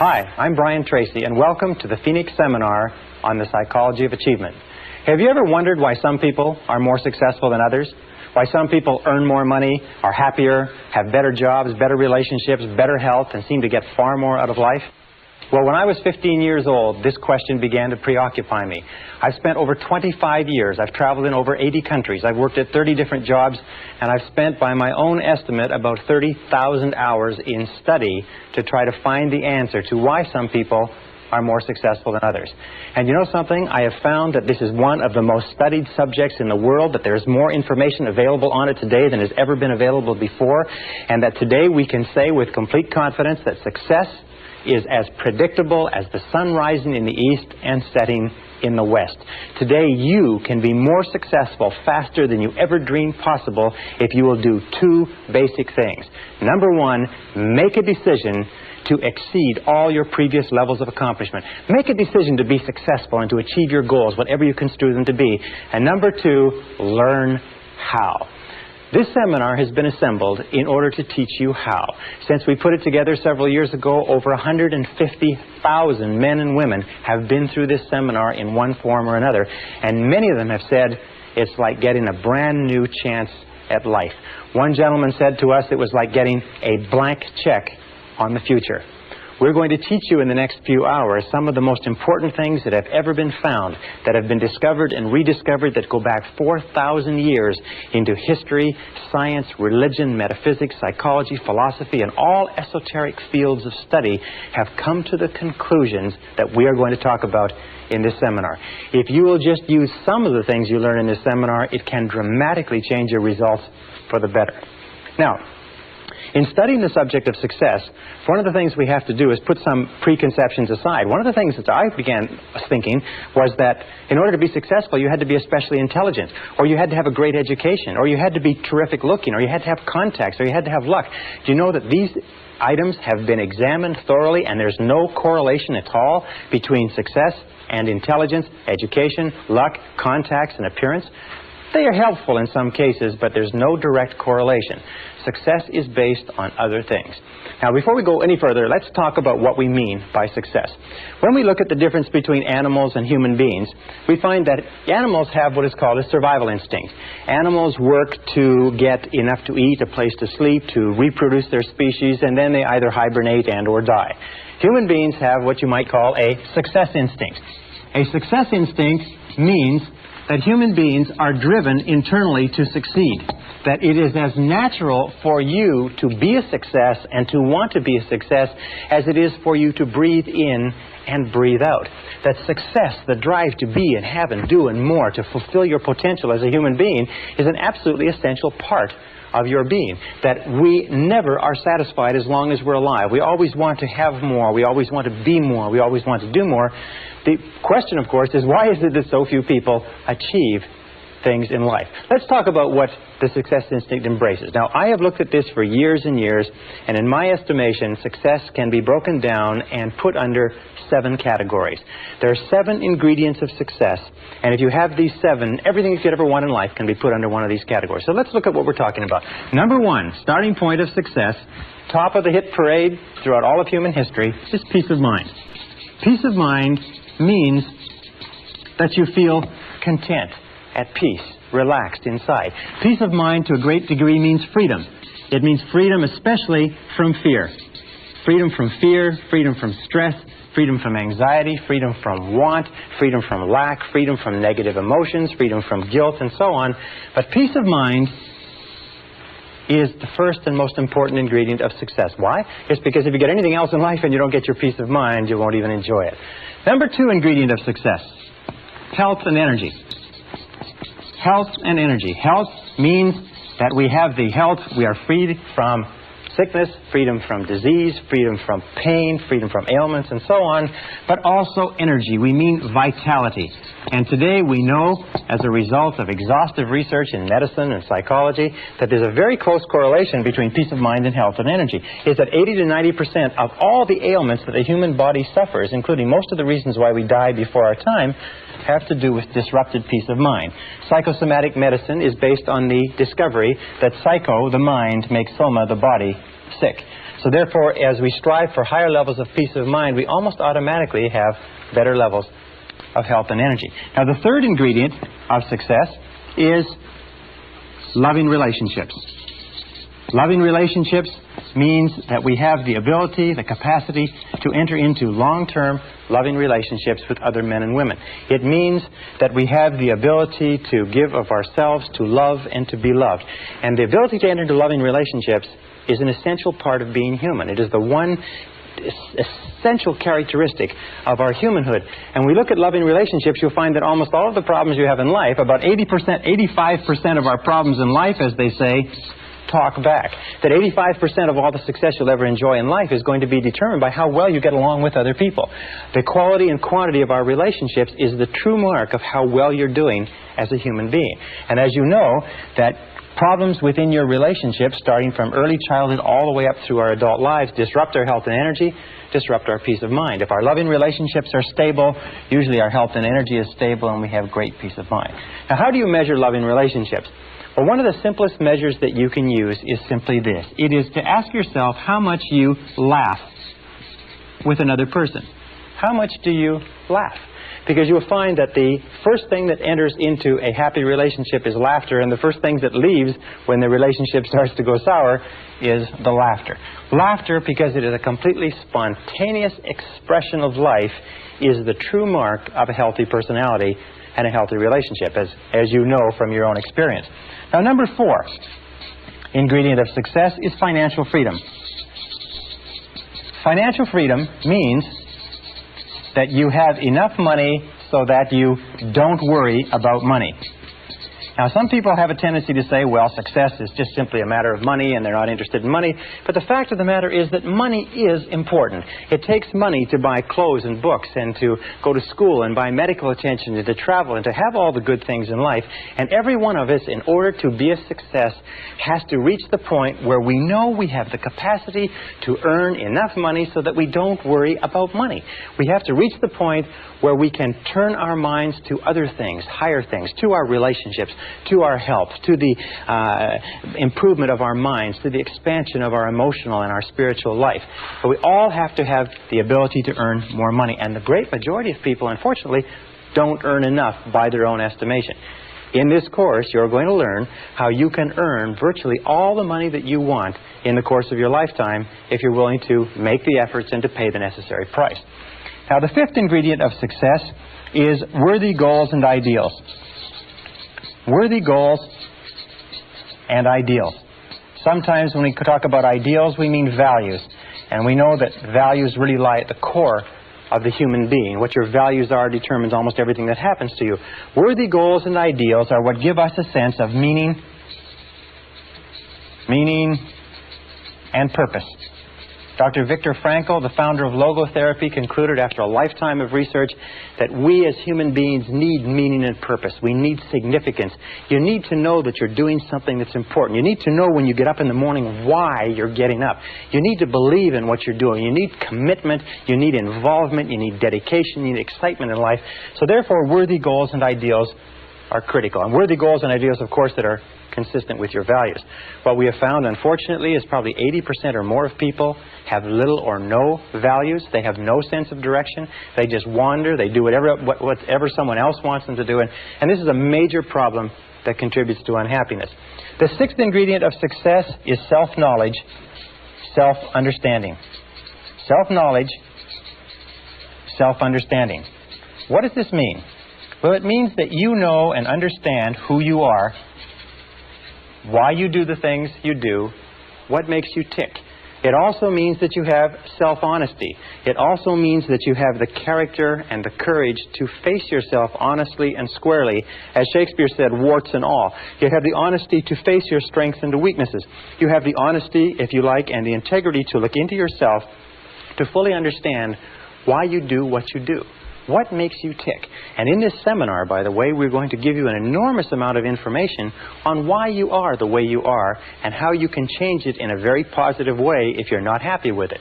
Hi, I'm Tracy, and welcome to the Phoenix Seminar on the Psychology of Achievement. Have you ever wondered why some people are more successful than others? Why some people earn more money, are happier, have better jobs, better relationships, better health, and seem to get far more out of life? Well, when I was 15 years old, this question began to preoccupy me. I've spent over 25 years. I've traveled in over 80 countries. I've worked at 30 different jobs, and I've spent, by my own estimate, about 30,000 hours in study to try to find the answer to why some people are more successful than others. And you know something? I have found that this is one of the most studied subjects in the world, that there's more information available on it today than has ever been available before, and that today we can say with complete confidence that success is as predictable as the sun rising in the east and setting in the west. Today you can be more successful faster than you ever dreamed possible if you will do two basic things. Number one, make a decision to exceed all your previous levels of accomplishment. Make a decision to be successful and to achieve your goals, whatever you construe them to be. And number two, learn how. This seminar has been assembled in order to teach you how. Since we put it together several years ago, over 150,000 men and women have been through this seminar in one form or another, and many of them have said it's like getting a brand new chance at life. One gentleman said to us it was like getting a blank check on the future. We're going to teach you in the next few hours some of the most important things that have ever been found, that have been discovered and rediscovered, that go back 4,000 years into history, science, religion, metaphysics, psychology, philosophy, and all esoteric fields of study have come to the conclusions that we are going to talk about in this seminar. If you will just use some of the things you learn in this seminar, it can dramatically change your results for the better. Now, in studying the subject of success, one of the things we have to do is put some preconceptions aside. One of the things that I began thinking was that in order to be successful, you had to be especially intelligent, or you had to have a great education, or you had to be terrific looking, or you had to have contacts, or you had to have luck. Do you know that these items have been examined thoroughly, and there's no correlation at all between success and intelligence, education, luck, contacts, and appearance? They are helpful in some cases, but there's no direct correlation. Success is based on other things. Now, before we go any further, let's talk about what we mean by success. When we look at the difference between animals and human beings, we find that animals have what is called a survival instinct. Animals work to get enough to eat, a place to sleep, to reproduce their species, and then they either hibernate and or die. Human beings have what you might call a success instinct. A success instinct means that human beings are driven internally to succeed, that it is as natural for you to be a success and to want to be a success as it is for you to breathe in and breathe out. That success, the drive to be and have and do and more, to fulfill your potential as a human being, is an absolutely essential part of your being. That we never are satisfied as long as we're alive. We always want to have more. We always want to be more. We always want to do more. The question, of course, is why is it that so few people achieve things in life? Let's talk about what the success instinct embraces. Now, I have looked at this for years and years, and in my estimation, success can be broken down and put under 7 categories. There are 7 ingredients of success, and if you have these 7, everything you could ever want in life can be put under one of these categories. So let's look at what we're talking about. Number 1, starting point of success, top of the hit parade throughout all of human history, is peace of mind. Peace of mind means that you feel content, at peace, relaxed inside. Peace of mind to a great degree means freedom. It means freedom especially from fear. Freedom from fear, freedom from stress, freedom from anxiety, freedom from want, freedom from lack, freedom from negative emotions, freedom from guilt, and so on. But peace of mind is the first and most important ingredient of success. Why? It's because if you get anything else in life and you don't get your peace of mind, you won't even enjoy it. Number 2 ingredient of success, health and energy. Health and energy. Health means that we have the health, we are freed from sickness, freedom from disease, freedom from pain, freedom from ailments, and so on, but also energy. We mean vitality. And today we know, as a result of exhaustive research in medicine and psychology, that there's a very close correlation between peace of mind and health and energy. It's that 80 to 90% of all the ailments that the human body suffers, including most of the reasons why we die before our time, have to do with disrupted peace of mind. Psychosomatic medicine is based on the discovery that psycho, the mind, makes soma, the body, sick. So therefore, as we strive for higher levels of peace of mind, we almost automatically have better levels of health and energy. Now, the third ingredient of success is loving relationships. Loving relationships means that we have the ability, the capacity to enter into long-term loving relationships with other men and women. It means that we have the ability to give of ourselves, to love, and to be loved. And the ability to enter into loving relationships is an essential part of being human. It is the one essential characteristic of our humanhood. And we look at loving relationships, you'll find that almost all of the problems you have in life, about 85% of our problems in life, as they say, talk back. That 85% of all the success you'll ever enjoy in life is going to be determined by how well you get along with other people. The quality and quantity of our relationships is the true mark of how well you're doing as a human being. And as you know, that problems within your relationships, starting from early childhood all the way up through our adult lives, disrupt our health and energy, disrupt our peace of mind. If our loving relationships are stable, usually our health and energy is stable and we have great peace of mind. Now, how do you measure loving relationships? Well, one of the simplest measures that you can use is simply this. It is to ask yourself how much you laugh with another person. How much do you laugh? Because you'll find that the first thing that enters into a happy relationship is laughter, and the first thing that leaves when the relationship starts to go sour is the laughter. Laughter, because it is a completely spontaneous expression of life, is the true mark of a healthy personality and a healthy relationship, as you know from your own experience. Now, number 4 ingredient of success is financial freedom. Financial freedom means that you have enough money so that you don't worry about money. Now, some people have a tendency to say, well, success is just simply a matter of money and they're not interested in money. But the fact of the matter is that money is important. It takes money to buy clothes and books and to go to school and buy medical attention and to travel and to have all the good things in life. And every one of us, in order to be a success, has to reach the point where we know we have the capacity to earn enough money so that we don't worry about money. We have to reach the point where we can turn our minds to other things, higher things, to our relationships, to our health, to the improvement of our minds, to the expansion of our emotional and our spiritual life. But we all have to have the ability to earn more money. And the great majority of people, unfortunately, don't earn enough by their own estimation. In this course, you're going to learn how you can earn virtually all the money that you want in the course of your lifetime if you're willing to make the efforts and to pay the necessary price. Now, the 5th ingredient of success is worthy goals and ideals. Worthy goals and ideals. Sometimes when we talk about ideals, we mean values. And we know that values really lie at the core of the human being. What your values are determines almost everything that happens to you. Worthy goals and ideals are what give us a sense of meaning and purpose. Dr. Viktor Frankl, the founder of logotherapy, concluded after a lifetime of research that we as human beings need meaning and purpose. We need significance. You need to know that you're doing something that's important. You need to know when you get up in the morning why you're getting up. You need to believe in what you're doing. You need commitment. You need involvement. You need dedication. You need excitement in life. So therefore, worthy goals and ideals are critical. And worthy goals and ideals, of course, that are consistent with your values. What we have found, unfortunately, is probably 80% or more of people have little or no values. They have no sense of direction. They just wander. They do whatever someone else wants them to do. And this is a major problem that contributes to unhappiness. The 6th ingredient of success is self-knowledge, self-understanding. Self-knowledge, self-understanding. What does this mean? Well, it means that you know and understand who you are, why you do the things you do, what makes you tick. It also means that you have self-honesty. It also means that you have the character and the courage to face yourself honestly and squarely. As Shakespeare said, warts and all. You have the honesty to face your strengths and weaknesses. You have the honesty, if you like, and the integrity to look into yourself to fully understand why you do what you do. What makes you tick? And in this seminar, by the way, we're going to give you an enormous amount of information on why you are the way you are and how you can change it in a very positive way if you're not happy with it.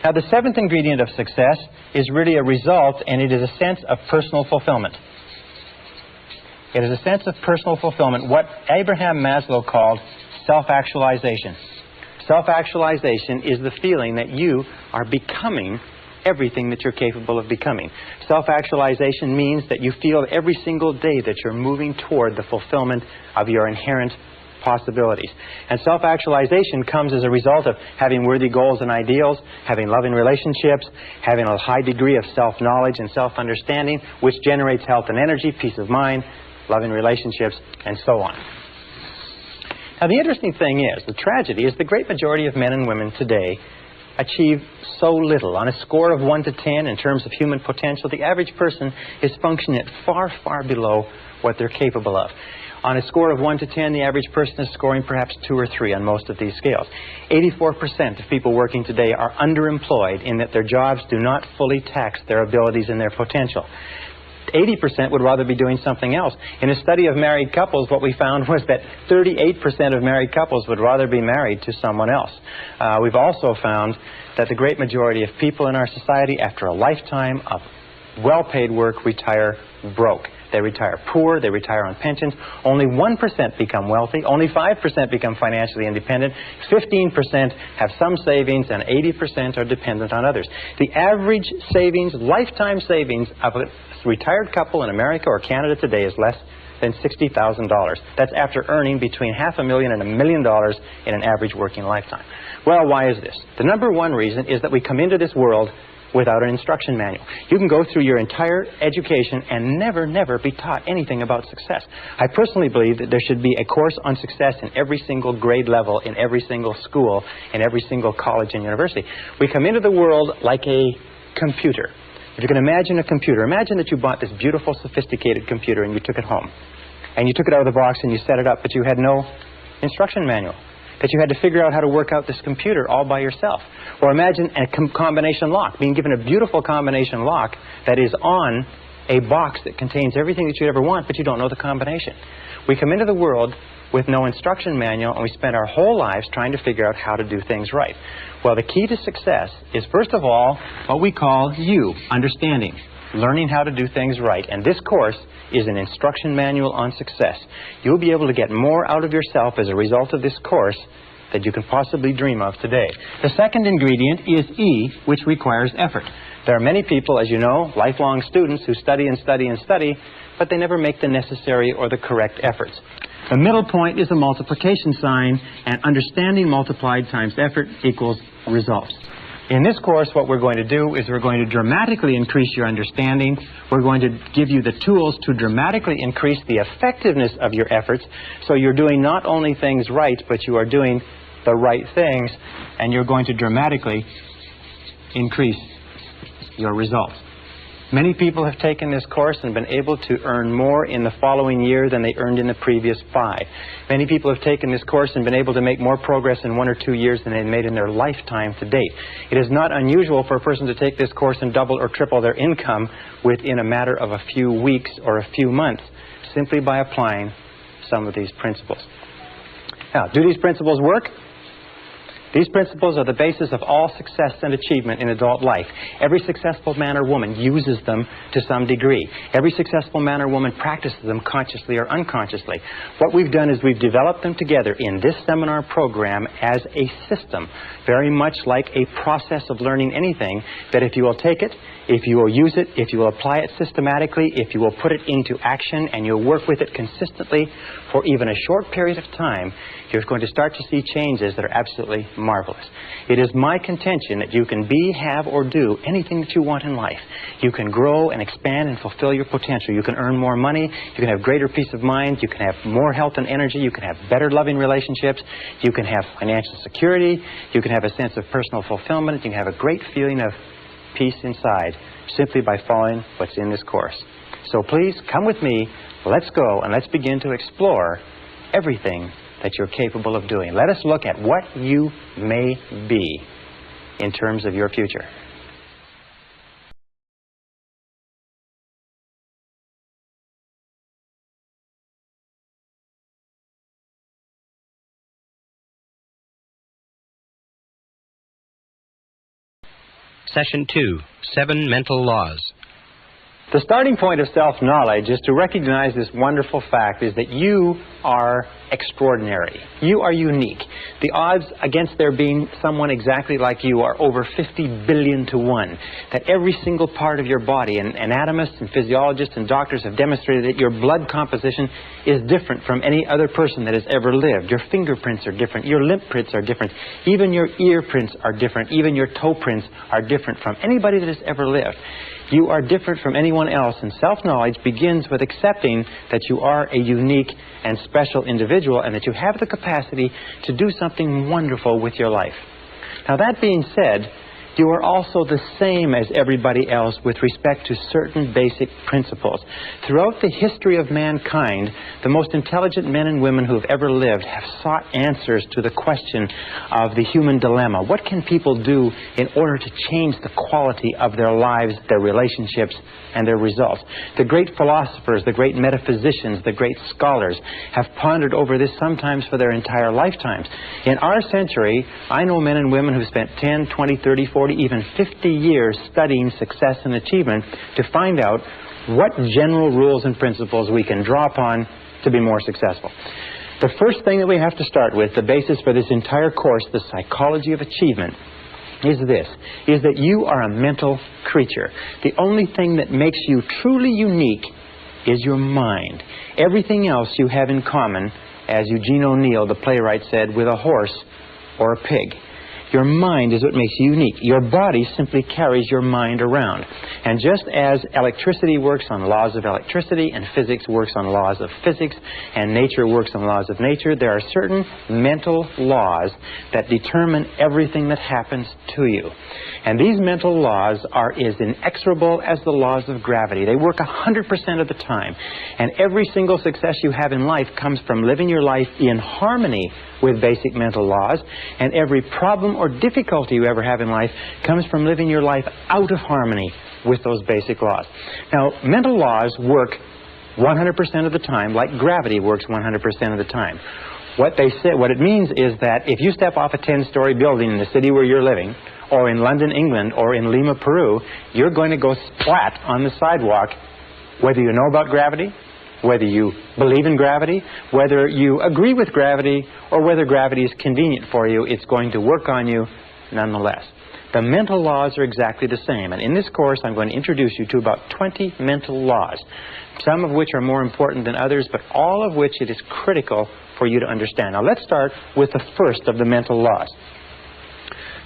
Now, the 7th ingredient of success is really a result, and it is a sense of personal fulfillment. It is a sense of personal fulfillment, what Abraham Maslow called self-actualization. Self-actualization is the feeling that you are becoming everything that you're capable of becoming. Self-actualization means that you feel every single day that you're moving toward the fulfillment of your inherent possibilities. And self-actualization comes as a result of having worthy goals and ideals, having loving relationships, having a high degree of self-knowledge and self-understanding, which generates health and energy, peace of mind, loving relationships, and so on. Now, the interesting thing is, the tragedy is the great majority of men and women today achieve so little. On a score of 1 to 10 in terms of human potential, the average person is functioning at far, far below what they're capable of. On a score of 1 to 10, the average person is scoring perhaps 2 or 3 on most of these scales. 84% of people working today are underemployed in that their jobs do not fully tax their abilities and their potential. 80% would rather be doing something else. In a study of married couples, what we found was that 38% of married couples would rather be married to someone else. We've also found that the great majority of people in our society, after a lifetime of well-paid work, retire broke. They retire poor, they retire on pensions. Only 1% become wealthy, only 5% become financially independent, 15% have some savings, and 80% are dependent on others. The average savings, lifetime savings of a retired couple in America or Canada today is less than $60,000. That's after earning between $500,000 and $1 million in an average working lifetime. Well, why is this? The number one reason is that we come into this world without an instruction manual. You can go through your entire education and never be taught anything about success. I personally believe that there should be a course on success in every single grade level, in every single school, in every single college and university. We come into the world like a computer. If you can imagine a computer, imagine that you bought this beautiful, sophisticated computer and you took it home. And you took it out of the box and you set it up, but you had no instruction manual. That you had to figure out how to work out this computer all by yourself. Or imagine a combination lock, being given a beautiful combination lock that is on a box that contains everything that you'd ever want, but you don't know the combination. We come into the world with no instruction manual, and we spend our whole lives trying to figure out how to do things right. Well, the key to success is, first of all, what we call understanding, learning how to do things right. And this course is an instruction manual on success. You'll be able to get more out of yourself as a result of this course that you can possibly dream of today. The second ingredient is E, which requires effort. There are many people, as you know, lifelong students who study and study and study, but they never make the necessary or the correct efforts. The middle point is a multiplication sign, and understanding multiplied times effort equals results. In this course, what we're going to do is we're going to dramatically increase your understanding. We're going to give you the tools to dramatically increase the effectiveness of your efforts, so you're doing not only things right, but you are doing the right things, and you're going to dramatically increase your results. Many people have taken this course and been able to earn more in the following year than they earned in the previous 5. Many people have taken this course and been able to make more progress in 1 or 2 years than they've made in their lifetime to date. It is not unusual for a person to take this course and double or triple their income within a matter of a few weeks or a few months, simply by applying some of these principles. Now, do these principles work? These principles are the basis of all success and achievement in adult life. Every successful man or woman uses them to some degree. Every successful man or woman practices them consciously or unconsciously. What we've done is we've developed them together in this seminar program as a system, very much like a process of learning anything, that if you will take it, if you will use it, if you will apply it systematically, if you will put it into action and you'll work with it consistently for even a short period of time, you're going to start to see changes that are absolutely marvelous. It is my contention that you can be, have, or do anything that you want in life. You can grow and expand and fulfill your potential. You can earn more money. You can have greater peace of mind. You can have more health and energy. You can have better loving relationships. You can have financial security. You can have a sense of personal fulfillment. You can have a great feeling of peace inside simply by following what's in this course. So please come with me. Let's go and let's begin to explore everything that you're capable of doing. Let us look at what you may be in terms of your future. Session 2, 7 Mental Laws. The starting point of self-knowledge is to recognize this wonderful fact is that you are extraordinary. You are unique. The odds against there being someone exactly like you are over 50 billion to 1. That every single part of your body, and anatomists and physiologists and doctors have demonstrated that your blood composition is different from any other person that has ever lived. Your fingerprints are different. Your lip prints are different. Even your ear prints are different. Even your toe prints are different from anybody that has ever lived. You are different from anyone else, and self-knowledge begins with accepting that you are a unique and special individual and that you have the capacity to do something wonderful with your life. Now, that being said, you are also the same as everybody else with respect to certain basic principles. Throughout the history of mankind, the most intelligent men and women who have ever lived have sought answers to the question of the human dilemma. What can people do in order to change the quality of their lives, their relationships, and their results? The great philosophers, the great metaphysicians, the great scholars have pondered over this sometimes for their entire lifetimes. In our century, I know men and women who spent 10, 20, 30, 40, even 50 years studying success and achievement to find out what general rules and principles we can draw upon to be more successful. The first thing that we have to start with, the basis for this entire course, the psychology of achievement, is this, is that you are a mental creature. The only thing that makes you truly unique is your mind. Everything else you have in common, as Eugene O'Neill, the playwright, said, with a horse or a pig. Your mind is what makes you unique. Your body simply carries your mind around. And just as electricity works on laws of electricity, and physics works on laws of physics, and nature works on laws of nature, there are certain mental laws that determine everything that happens to you. And these mental laws are as inexorable as the laws of gravity. They work 100% of the time. And every single success you have in life comes from living your life in harmony with basic mental laws, and every problem or difficulty you ever have in life comes from living your life out of harmony with those basic laws. Now, mental laws work 100% of the time, like gravity works 100% of the time. What it means is that if you step off a 10-story building in the city where you're living, or in London, England, or in Lima, Peru, you're going to go splat on the sidewalk, whether you know about gravity, whether you believe in gravity, whether you agree with gravity, or whether gravity is convenient for you, it's going to work on you nonetheless. The mental laws are exactly the same, and in this course I'm going to introduce you to about 20 mental laws, some of which are more important than others, but all of which it is critical for you to understand. Now let's start with the first of the mental laws.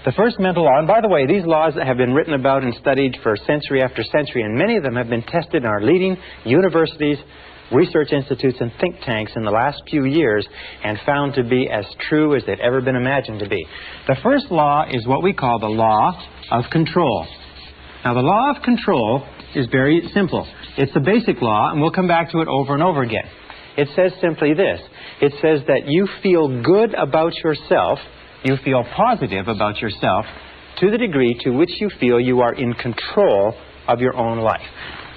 The first mental law, and by the way, these laws have been written about and studied for century after century, and many of them have been tested in our leading universities, research institutes, and think tanks in the last few years and found to be as true as they've ever been imagined to be. The first law is what we call the law of control. Now, the law of control is very simple. It's a basic law, and we'll come back to it over and over again. It says simply this. It says that you feel good about yourself, you feel positive about yourself to the degree to which you feel you are in control of your own life.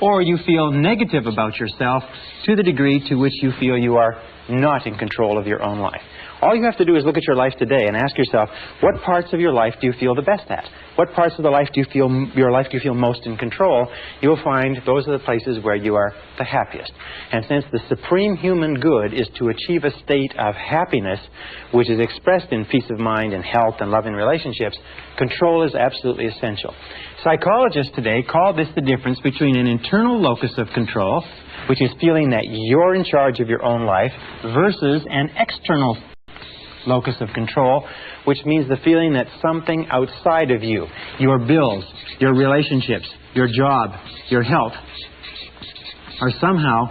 Or you feel negative about yourself to the degree to which you feel you are not in control of your own life. All you have to do is look at your life today and ask yourself, what parts of your life do you feel the best at? What parts of the life do you feel most in control? You'll find those are the places where you are the happiest. And since the supreme human good is to achieve a state of happiness, which is expressed in peace of mind and health and love in relationships, control is absolutely essential. Psychologists today call this the difference between an internal locus of control, which is feeling that you're in charge of your own life, versus an external locus of control, which means the feeling that something outside of you, your bills, your relationships, your job, your health, are somehow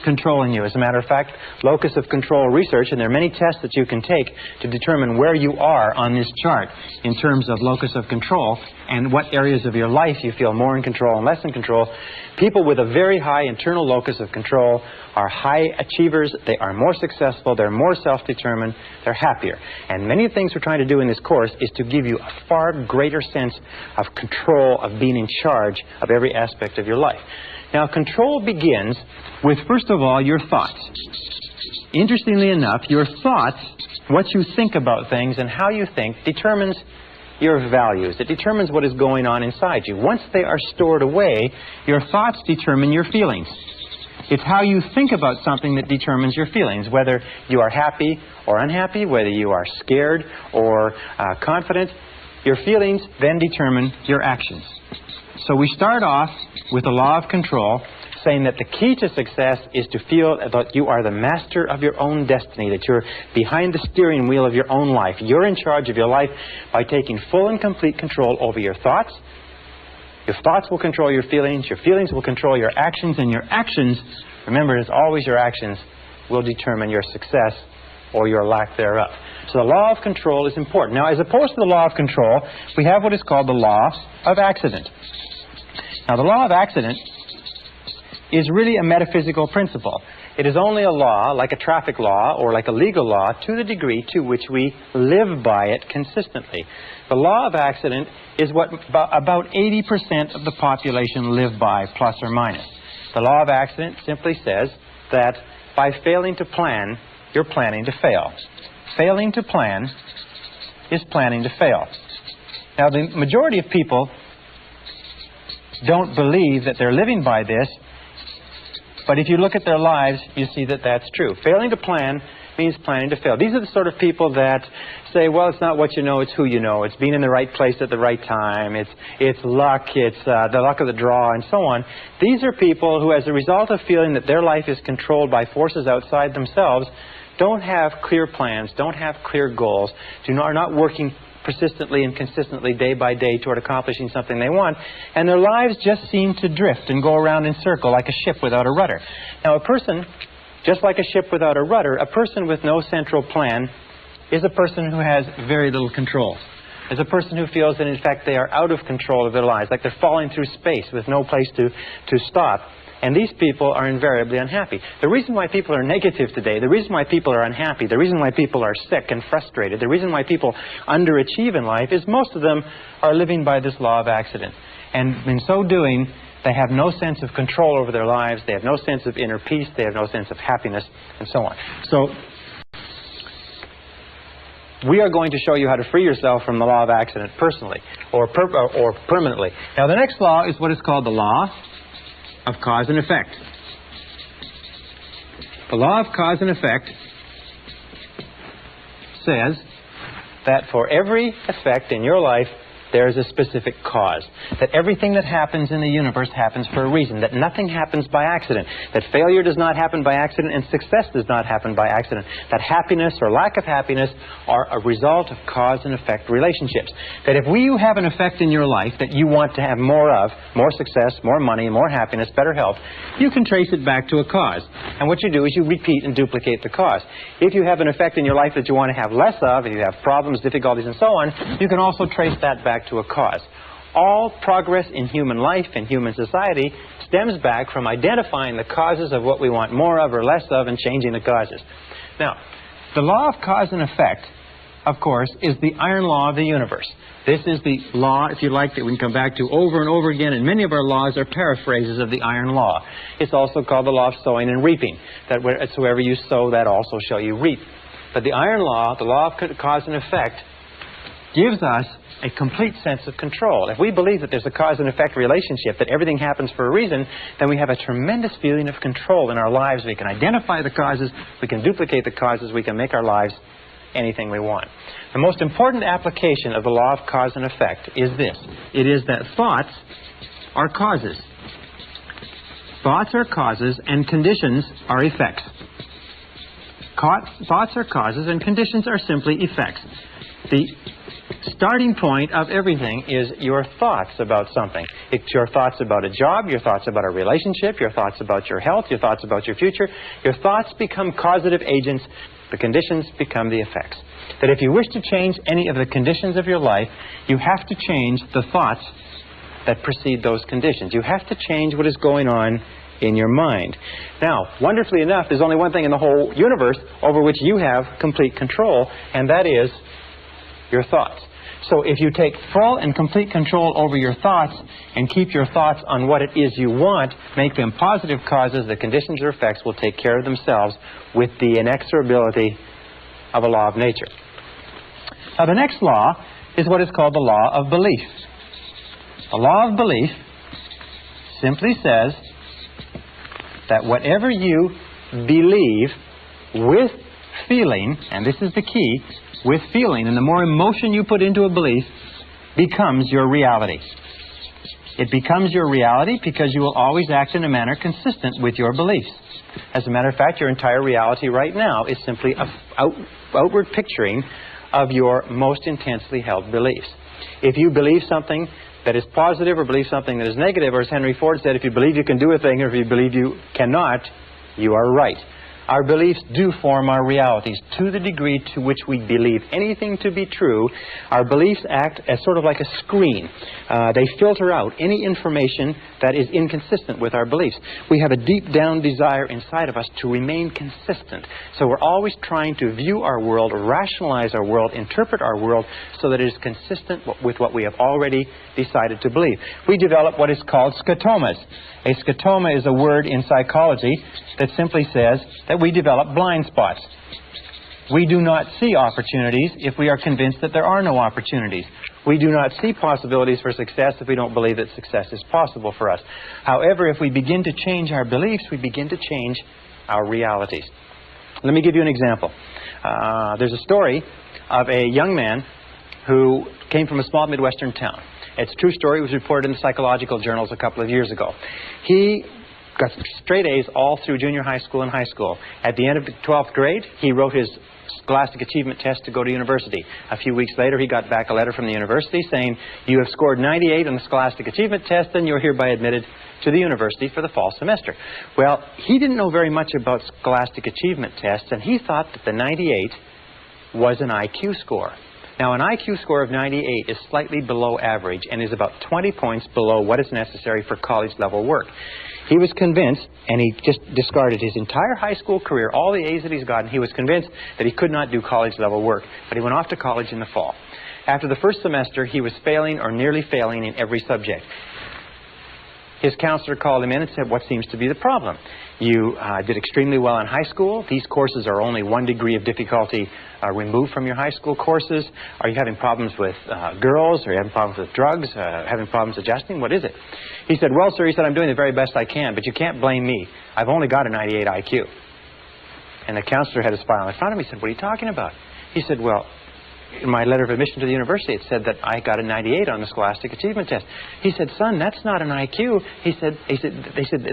controlling you. As a matter of fact, locus of control research, and there are many tests that you can take to determine where you are on this chart in terms of locus of control and what areas of your life you feel more in control and less in control. People with a very high internal locus of control are high achievers, they are more successful, they're more self-determined, they're happier. And many of the things we're trying to do in this course is to give you a far greater sense of control, of being in charge of every aspect of your life. Now, control begins with, first of all, your thoughts. Interestingly enough, your thoughts, what you think about things and how you think, determines your values. It determines what is going on inside you. Once they are stored away, your thoughts determine your feelings. It's how you think about something that determines your feelings, whether you are happy or unhappy, whether you are scared or confident. Your feelings then determine your actions. So we start off with the law of control, saying that the key to success is to feel that you are the master of your own destiny, that you're behind the steering wheel of your own life. You're in charge of your life by taking full and complete control over your thoughts. Your thoughts will control your feelings will control your actions, and your actions, remember, it's always your actions, will determine your success or your lack thereof. So the law of control is important. Now, as opposed to the law of control, we have what is called the law of accident. Now, the law of accident is really a metaphysical principle. It is only a law, like a traffic law or like a legal law, to the degree to which we live by it consistently. The law of accident is what about 80% of the population live by, plus or minus. The law of accident simply says that by failing to plan, you're planning to fail. Failing to plan is planning to fail. Now, the majority of people don't believe that they're living by this, but if you look at their lives, you see that that's true. Failing to plan means planning to fail. These are the sort of people that say, well, it's not what you know, it's who you know. It's being in the right place at the right time. It's luck. It's the luck of the draw, and so on. These are people who, as a result of feeling that their life is controlled by forces outside themselves, don't have clear plans, don't have clear goals, are not working persistently and consistently day by day toward accomplishing something they want, and their lives just seem to drift and go around in circle like a ship without a rudder. Now, a person, just like a ship without a rudder, a person with no central plan is a person who has very little control. Is a person who feels that, in fact, they are out of control of their lives, like they're falling through space with no place to stop. And these people are invariably unhappy. The reason why people are negative today, the reason why people are unhappy, the reason why people are sick and frustrated, the reason why people underachieve in life is most of them are living by this law of accident. And in so doing, they have no sense of control over their lives, they have no sense of inner peace, they have no sense of happiness, and so on. So, we are going to show you how to free yourself from the law of accident personally or permanently. Now, the next law is what is called the law of cause and effect. The law of cause and effect says that for every effect in your life, there is a specific cause. That everything that happens in the universe happens for a reason. That nothing happens by accident. That failure does not happen by accident and success does not happen by accident. That happiness or lack of happiness are a result of cause and effect relationships. That if you have an effect in your life that you want to have more of, more success, more money, more happiness, better health, you can trace it back to a cause. And what you do is you repeat and duplicate the cause. If you have an effect in your life that you want to have less of, if you have problems, difficulties, and so on, you can also trace that back to a cause. All progress in human life and human society stems back from identifying the causes of what we want more of or less of and changing the causes. Now, the law of cause and effect, of course, is the iron law of the universe. This is the law, if you like, that we can come back to over and over again, and many of our laws are paraphrases of the iron law. It's also called the law of sowing and reaping, that wherever you sow, that also shall you reap. But the iron law, the law of cause and effect, gives us a complete sense of control. If we believe that there's a cause and effect relationship, that everything happens for a reason, then we have a tremendous feeling of control in our lives. We can identify the causes, we can duplicate the causes, we can make our lives anything we want. The most important application of the law of cause and effect is this. It is that thoughts are causes. Thoughts are causes and conditions are effects. Thoughts are causes and conditions are simply effects. The starting point of everything is your thoughts about something. It's your thoughts about a job, your thoughts about a relationship, your thoughts about your health, your thoughts about your future. Your thoughts become causative agents. The conditions become the effects. That if you wish to change any of the conditions of your life, you have to change the thoughts that precede those conditions. You have to change what is going on in your mind. Now, wonderfully enough, there's only one thing in the whole universe over which you have complete control, and that is your thoughts. So if you take full and complete control over your thoughts and keep your thoughts on what it is you want, make them positive causes, the conditions or effects will take care of themselves with the inexorability of a law of nature. Now, the next law is what is called the law of belief. The law of belief simply says that whatever you believe with feeling, and this is the key, with feeling, and the more emotion you put into a belief, becomes your reality. It becomes your reality because you will always act in a manner consistent with your beliefs. As a matter of fact, your entire reality right now is simply an outward picturing of your most intensely held beliefs. If you believe something that is positive or believe something that is negative, or as Henry Ford said, if you believe you can do a thing or if you believe you cannot, you are right. Our beliefs do form our realities. To the degree to which we believe anything to be true, our beliefs act as sort of like a screen. They filter out any information that is inconsistent with our beliefs. We have a deep down desire inside of us to remain consistent. So we're always trying to view our world, rationalize our world, interpret our world so that it is consistent with what we have already decided to believe. We develop what is called scotomas. A scotoma is a word in psychology that simply says that we develop blind spots. We do not see opportunities if we are convinced that there are no opportunities. We do not see possibilities for success if we don't believe that success is possible for us. However, if we begin to change our beliefs, we begin to change our realities. Let me give you an example. There's a story of a young man who came from a small Midwestern town. It's a true story. It was reported in the psychological journals a couple of years ago. He got straight A's all through junior high school and high school. At the end of the 12th grade, he wrote his Scholastic Achievement Test to go to university. A few weeks later, he got back a letter from the university saying, "You have scored 98 on the Scholastic Achievement Test, and you're hereby admitted to the university for the fall semester." Well, he didn't know very much about Scholastic Achievement Tests, and he thought that the 98 was an IQ score. Now, an IQ score of 98 is slightly below average and is about 20 points below what is necessary for college-level work. He was convinced, and he just discarded his entire high school career, all the A's that he's gotten. He was convinced that he could not do college-level work, but he went off to college in the fall. After the first semester, he was failing or nearly failing in every subject. His counselor called him in and said, "What seems to be the problem? You did extremely well in high school. These courses are only 1 degree of difficulty removed from your high school courses. Are you having problems with girls? Are you having problems with drugs? Having problems adjusting? What is it?" He said, "Well, sir," he said, "I'm doing the very best I can, but you can't blame me. I've only got a 98 IQ. And the counselor had his file in front of him. He said, "What are you talking about?" He said, "Well, in my letter of admission to the university, it said that I got a 98 on the Scholastic Achievement Test." He said, "Son, that's not an IQ." They said,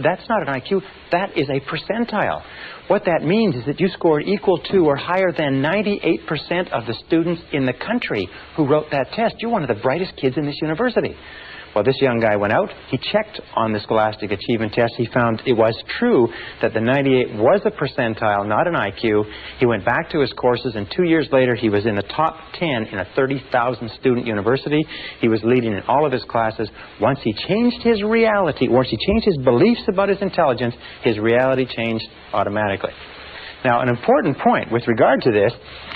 "That's not an IQ. That is a percentile. What that means is that you scored equal to or higher than 98% of the students in the country who wrote that test. You're one of the brightest kids in this university." Well, this young guy went out. He checked on the Scholastic Achievement Test. He found it was true that the 98 was a percentile, not an IQ. He went back to his courses, and 2 years later, he was in the top 10 in a 30,000 student university. He was leading in all of his classes. Once he changed his reality, once he changed his beliefs about his intelligence, his reality changed automatically. Now, an important point with regard to this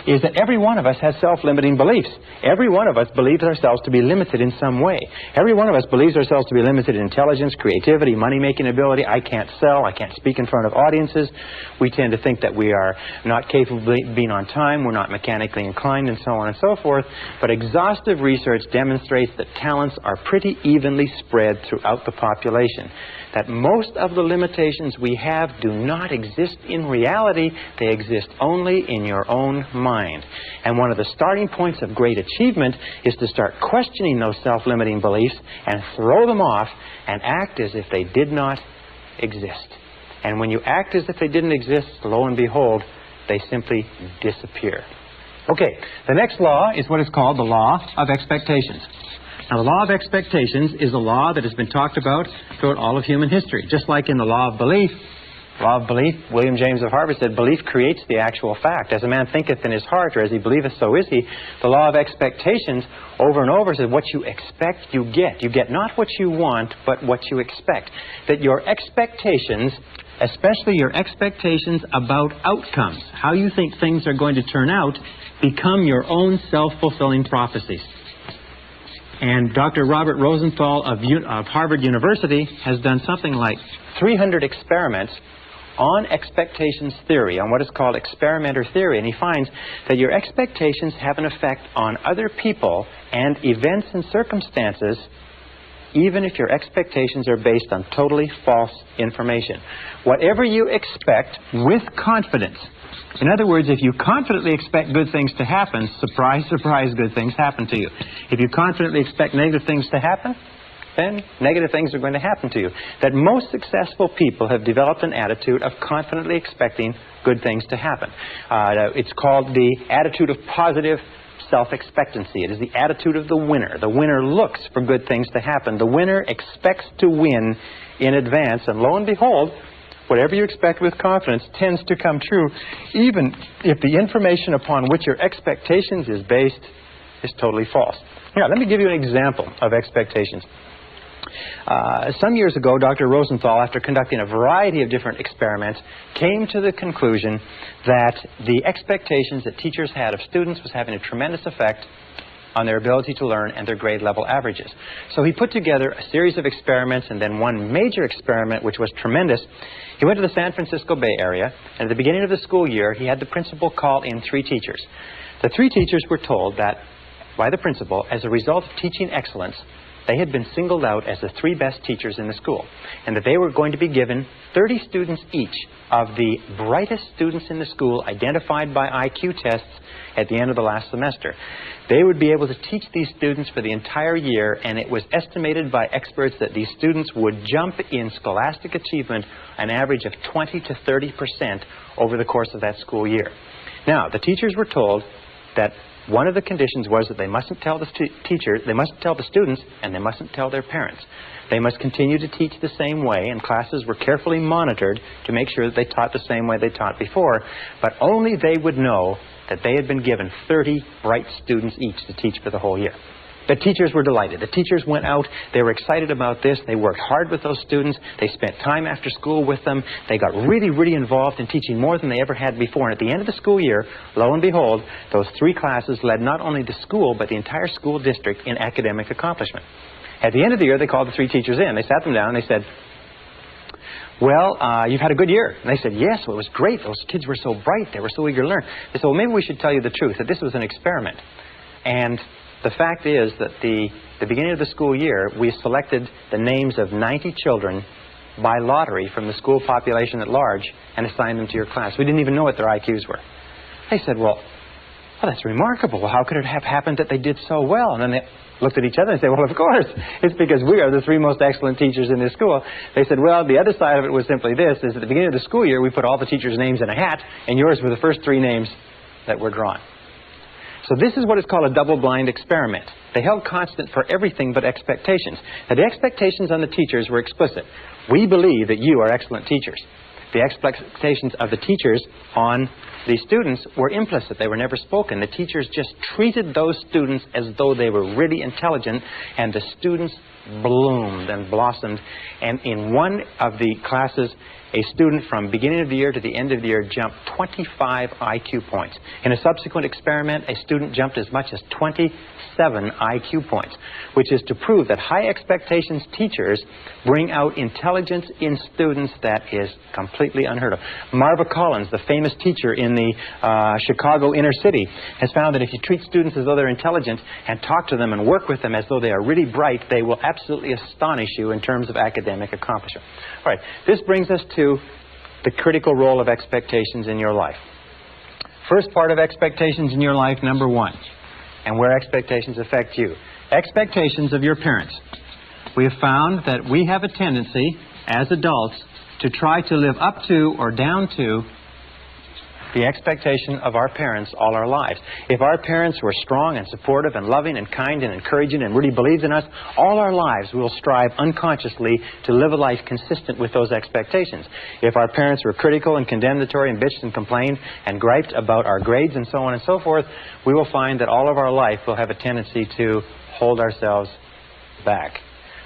is that every one of us has self-limiting beliefs. Every one of us believes ourselves to be limited in some way. Every one of us believes ourselves to be limited in intelligence, creativity, money-making ability. I can't sell. I can't speak in front of audiences. We tend to think that we are not capable of being on time. We're not mechanically inclined, and so on and so forth. But exhaustive research demonstrates that talents are pretty evenly spread throughout the population. That most of the limitations we have do not exist in reality. They exist only in your own mind. And one of the starting points of great achievement is to start questioning those self-limiting beliefs and throw them off and act as if they did not exist. And when you act as if they didn't exist, lo and behold, they simply disappear. Okay, the next law is what is called the law of expectations. Now, the law of expectations is a law that has been talked about throughout all of human history. Just like in the law of belief, William James of Harvard said, "Belief creates the actual fact. As a man thinketh in his heart, or as he believeth, so is he." The law of expectations over and over says, what you expect, you get. You get not what you want, but what you expect. That your expectations, especially your expectations about outcomes, how you think things are going to turn out, become your own self-fulfilling prophecies. And Dr. Robert Rosenthal of Harvard University has done something like 300 experiments on expectations theory, on what is called experimenter theory, and he finds that your expectations have an effect on other people and events and circumstances, even if your expectations are based on totally false information. Whatever you expect with confidence. In other words, if you confidently expect good things to happen, surprise, surprise, good things happen to you. If you confidently expect negative things to happen, then negative things are going to happen to you. That most successful people have developed an attitude of confidently expecting good things to happen. It's called the attitude of positive self-expectancy. It is the attitude of the winner. The winner looks for good things to happen. The winner expects to win in advance, and lo and behold, whatever you expect with confidence tends to come true, even if the information upon which your expectations is based is totally false. Now, let me give you an example of expectations. Some years ago, Dr. Rosenthal, after conducting a variety of different experiments, came to the conclusion that the expectations that teachers had of students was having a tremendous effect on their ability to learn and their grade level averages. So he put together a series of experiments, and then one major experiment which was tremendous. He went to the San Francisco Bay Area, and at the beginning of the school year, he had the principal call in 3 teachers. The 3 teachers were told that by the principal, as a result of teaching excellence, they had been singled out as the 3 best teachers in the school, and that they were going to be given 30 students each of the brightest students in the school identified by IQ tests at the end of the last semester. They would be able to teach these students for the entire year, and it was estimated by experts that these students would jump in scholastic achievement an average of 20 to 30% over the course of that school year. Now, the teachers were told that one of the conditions was that they mustn't tell the teachers, they mustn't tell the students, and they mustn't tell their parents. They must continue to teach the same way, and classes were carefully monitored to make sure that they taught the same way they taught before, but only they would know that they had been given 30 bright students each to teach for the whole year. The teachers were delighted. The teachers went out. They were excited about this. They worked hard with those students. They spent time after school with them. They got really, really involved in teaching more than they ever had before. And at the end of the school year, lo and behold, those 3 classes led not only the school, but the entire school district in academic accomplishment. At the end of the year, they called the 3 teachers in. They sat them down and they said, well, you've had a good year. And they said, yes, well, it was great. Those kids were so bright. They were so eager to learn. They said, well, maybe we should tell you the truth, that this was an experiment. And the fact is that the beginning of the school year, we selected the names of 90 children by lottery from the school population at large and assigned them to your class. We didn't even know what their IQs were. They said, well, that's remarkable. Well, how could it have happened that they did so well? And then they looked at each other and said, well, of course, it's because we are the 3 most excellent teachers in this school. They said, well, the other side of it was simply this, is at the beginning of the school year, we put all the teachers' names in a hat, and yours were the first 3 names that were drawn. So this is what is called a double-blind experiment. They held constant for everything but expectations. Now, the expectations on the teachers were explicit. We believe that you are excellent teachers. The expectations of the teachers on the students were implicit. They were never spoken. The teachers just treated those students as though they were really intelligent, and the students bloomed and blossomed. And in one of the classes, a student from beginning of the year to the end of the year jumped 25 IQ points. In a subsequent experiment, a student jumped as much as 27 IQ points, which is to prove that high expectations teachers bring out intelligence in students that is completely unheard of. Marva Collins, the famous teacher in the Chicago inner city, has found that if you treat students as though they're intelligent and talk to them and work with them as though they are really bright, they will absolutely astonish you in terms of academic accomplishment. All right, this brings us to the critical role of expectations in your life. First part of expectations in your life, number 1, and where expectations affect you. Expectations of your parents. We have found that we have a tendency as adults to try to live up to or down to the expectation of our parents all our lives. If our parents were strong and supportive and loving and kind and encouraging and really believed in us, all our lives we will strive unconsciously to live a life consistent with those expectations. If our parents were critical and condemnatory and bitched and complained and griped about our grades and so on and so forth, we will find that all of our life we'll have a tendency to hold ourselves back.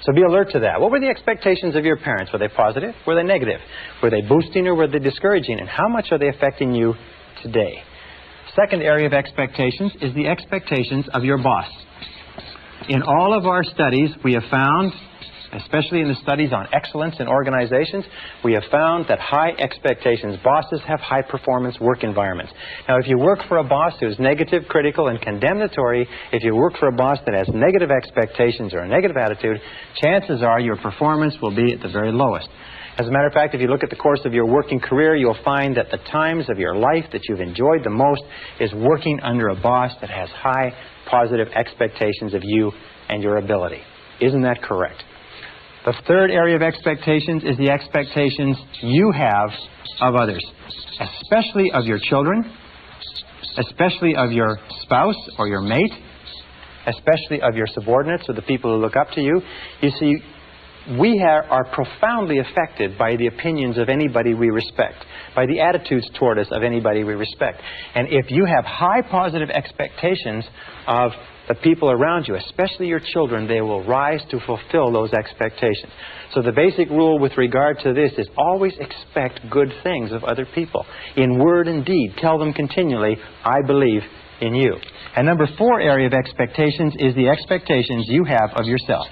So be alert to that. What were the expectations of your parents? Were they positive? Were they negative? Were they boosting or were they discouraging? And how much are they affecting you today? Second area of expectations is the expectations of your boss. In all of our studies, we have found especially in the studies on excellence in organizations, we have found that high expectations, bosses have high performance work environments. Now, if you work for a boss who's negative, critical, and condemnatory, if you work for a boss that has negative expectations or a negative attitude, chances are your performance will be at the very lowest. As a matter of fact, if you look at the course of your working career, you'll find that the times of your life that you've enjoyed the most is working under a boss that has high positive expectations of you and your ability. Isn't that correct? The third area of expectations is the expectations you have of others, especially of your children, especially of your spouse or your mate, especially of your subordinates or the people who look up to you. You see, we are profoundly affected by the opinions of anybody we respect, by the attitudes toward us of anybody we respect. And if you have high positive expectations of the people around you, especially your children, they will rise to fulfill those expectations. So the basic rule with regard to this is always expect good things of other people. In word and deed, tell them continually, I believe in you. And number 4 area of expectations is the expectations you have of yourself.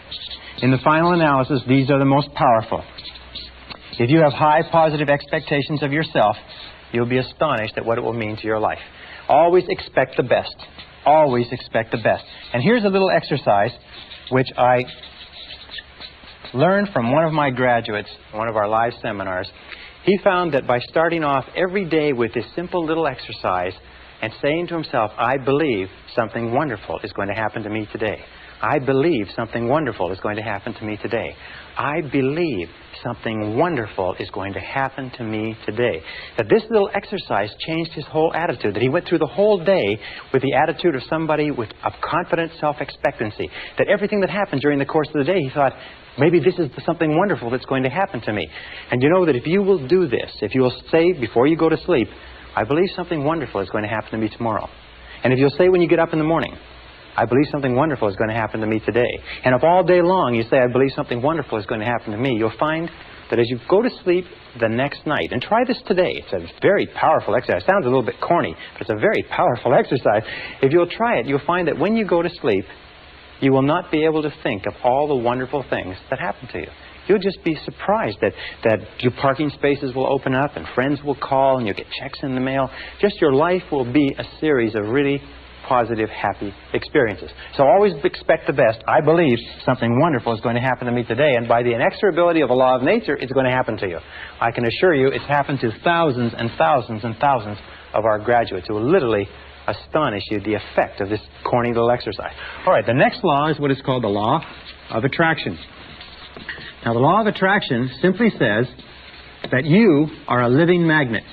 In the final analysis, these are the most powerful. If you have high positive expectations of yourself, you'll be astonished at what it will mean to your life. Always expect the best. Always expect the best. And here's a little exercise which I learned from one of my graduates, one of our live seminars. He found that by starting off every day with this simple little exercise and saying to himself, I believe something wonderful is going to happen to me today. I believe something wonderful is going to happen to me today. I believe something wonderful is going to happen to me today. That this little exercise changed his whole attitude. That he went through the whole day with the attitude of somebody with a confident self-expectancy. That everything that happened during the course of the day, he thought, maybe this is something wonderful that's going to happen to me. And you know that if you will do this, if you will say before you go to sleep, I believe something wonderful is going to happen to me tomorrow. And if you'll say when you get up in the morning, I believe something wonderful is going to happen to me today. And if all day long you say, I believe something wonderful is going to happen to me, you'll find that as you go to sleep the next night, and try this today, it's a very powerful exercise. It sounds a little bit corny, but it's a very powerful exercise. If you'll try it, you'll find that when you go to sleep, you will not be able to think of all the wonderful things that happen to you. You'll just be surprised that your parking spaces will open up and friends will call and you'll get checks in the mail. Just your life will be a series of really positive, happy experiences. So always expect the best. I believe something wonderful is going to happen to me today, and by the inexorability of a law of nature, it's going to happen to you. I can assure you it's happened to thousands and thousands and thousands of our graduates who will literally astonish you the effect of this corny little exercise. All right, the next law is what is called the law of attraction. Now, the law of attraction simply says that you are a living magnet.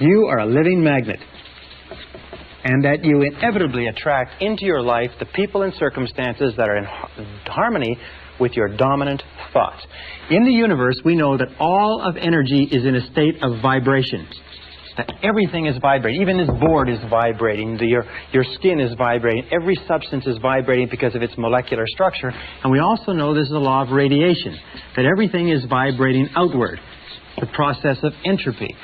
You are a living magnet. And that you inevitably attract into your life the people and circumstances that are in harmony with your dominant thoughts. In the universe, we know that all of energy is in a state of vibration. That everything is vibrating. Even this board is vibrating. Your skin is vibrating. Every substance is vibrating because of its molecular structure. And we also know there's a law of radiation. That everything is vibrating outward. The process of entropy.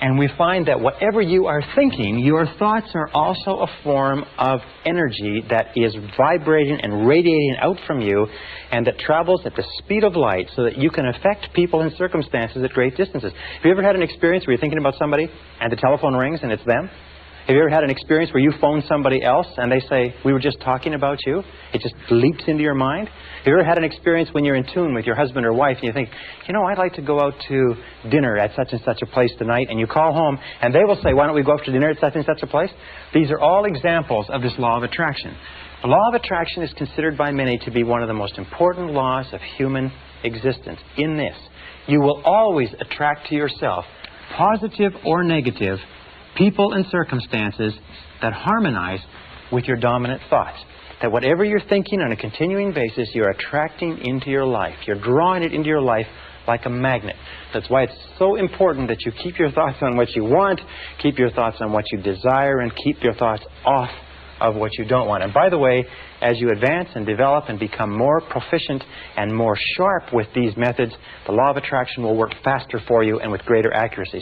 And we find that whatever you are thinking, your thoughts are also a form of energy that is vibrating and radiating out from you and that travels at the speed of light so that you can affect people and circumstances at great distances. Have you ever had an experience where you're thinking about somebody and the telephone rings and it's them? Have you ever had an experience where you phone somebody else and they say, we were just talking about you? It just leaps into your mind? Have you ever had an experience when you're in tune with your husband or wife and you think, you know, I'd like to go out to dinner at such and such a place tonight, and you call home and they will say, why don't we go out to dinner at such and such a place? These are all examples of this law of attraction. The law of attraction is considered by many to be one of the most important laws of human existence. In this, you will always attract to yourself, positive or negative, people and circumstances that harmonize with your dominant thoughts. That whatever you're thinking on a continuing basis, you're attracting into your life. You're drawing it into your life like a magnet. That's why it's so important that you keep your thoughts on what you want, keep your thoughts on what you desire, and keep your thoughts off of what you don't want. And by the way, as you advance and develop and become more proficient and more sharp with these methods, the law of attraction will work faster for you and with greater accuracy.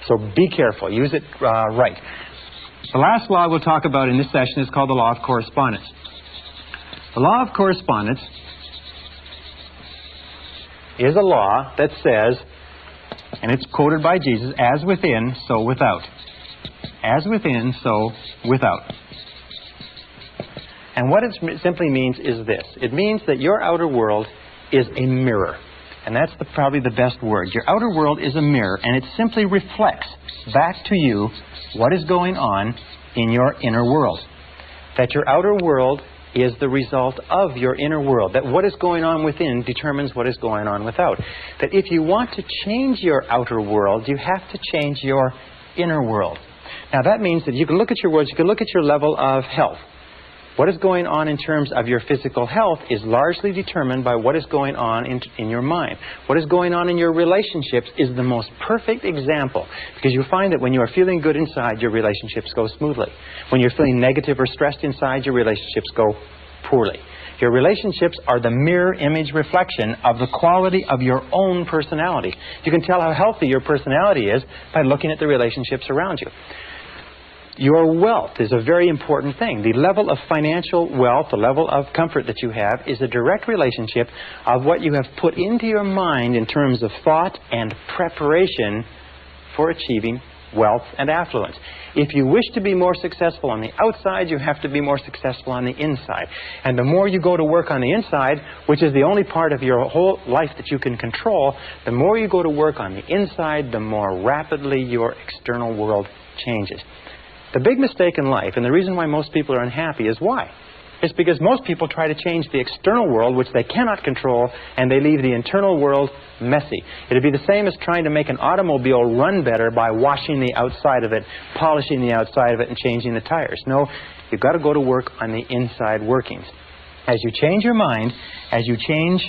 So be careful. Use it right. The last law we'll talk about in this session is called the law of correspondence. The law of correspondence is a law that says, and it's quoted by Jesus, as within, so without. As within, so without. And what it simply means is this. It means that your outer world is a mirror. And that's probably the best word. Your outer world is a mirror, and it simply reflects back to you what is going on in your inner world. That your outer world is the result of your inner world. That what is going on within determines what is going on without. That if you want to change your outer world, you have to change your inner world. Now that means that you can look at your world, you can look at your level of health. What is going on in terms of your physical health is largely determined by what is going on in your mind. What is going on in your relationships is the most perfect example, because you find that when you are feeling good inside, your relationships go smoothly. When you're feeling negative or stressed inside, your relationships go poorly. Your relationships are the mirror image reflection of the quality of your own personality. You can tell how healthy your personality is by looking at the relationships around you. Your wealth is a very important thing. The level of financial wealth, the level of comfort that you have, is a direct relationship of what you have put into your mind in terms of thought and preparation for achieving wealth and affluence. If you wish to be more successful on the outside, you have to be more successful on the inside. And the more you go to work on the inside, which is the only part of your whole life that you can control, the more you go to work on the inside, the more rapidly your external world changes. The big mistake in life, and the reason why most people are unhappy, is why? It's because most people try to change the external world, which they cannot control, and they leave the internal world messy. It would be the same as trying to make an automobile run better by washing the outside of it, polishing the outside of it, and changing the tires. No, you've got to go to work on the inside workings. As you change your mind, as you change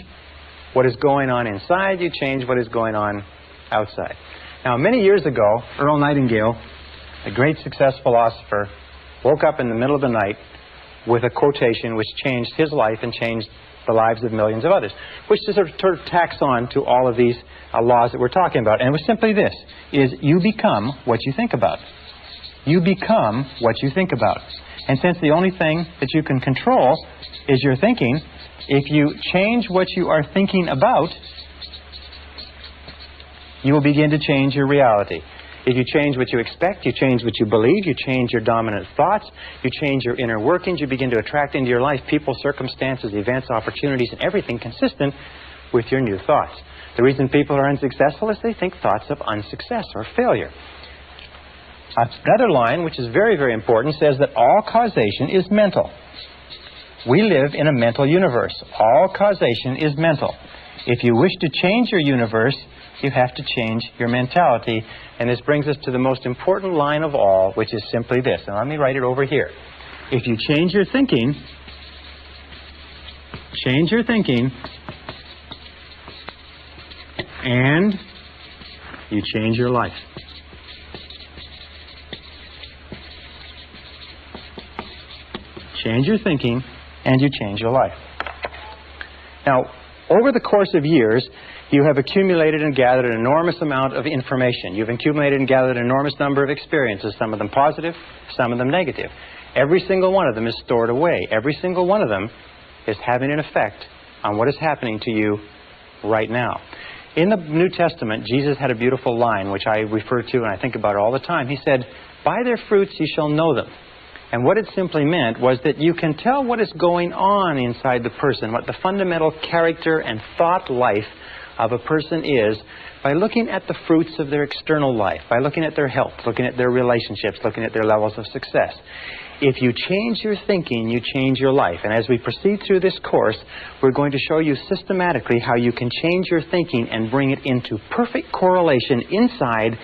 what is going on inside, you change what is going on outside. Now, many years ago, Earl Nightingale, a great success philosopher, woke up in the middle of the night with a quotation which changed his life and changed the lives of millions of others, which sort of tacks on to all of these laws that we're talking about. And it was simply this, is you become what you think about. You become what you think about. And since the only thing that you can control is your thinking, if you change what you are thinking about, you will begin to change your reality. If you change what you expect, you change what you believe, you change your dominant thoughts, you change your inner workings, you begin to attract into your life people, circumstances, events, opportunities, and everything consistent with your new thoughts. The reason people are unsuccessful is they think thoughts of unsuccess or failure. Another line, which is very, very important, says that all causation is mental. We live in a mental universe. All causation is mental. If you wish to change your universe, you have to change your mentality. And this brings us to the most important line of all, which is simply this. And let me write it over here. If you change your thinking, and you change your life. Change your thinking, and you change your life. Now, over the course of years, you have accumulated and gathered an enormous amount of information. You've accumulated and gathered an enormous number of experiences, some of them positive, some of them negative. Every single one of them is stored away. Every single one of them is having an effect on what is happening to you right now. In the New Testament, Jesus had a beautiful line, which I refer to and I think about all the time. He said, "By their fruits you shall know them." And what it simply meant was that you can tell what is going on inside the person, what the fundamental character and thought life of a person is, by looking at the fruits of their external life, by looking at their health, looking at their relationships, looking at their levels of success. If you change your thinking, you change your life. And as we proceed through this course, we're going to show you systematically how you can change your thinking and bring it into perfect correlation inside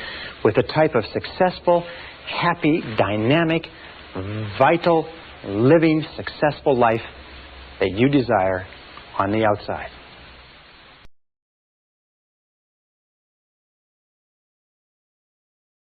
with the type of successful, happy, dynamic, vital, living, successful life that you desire on the outside.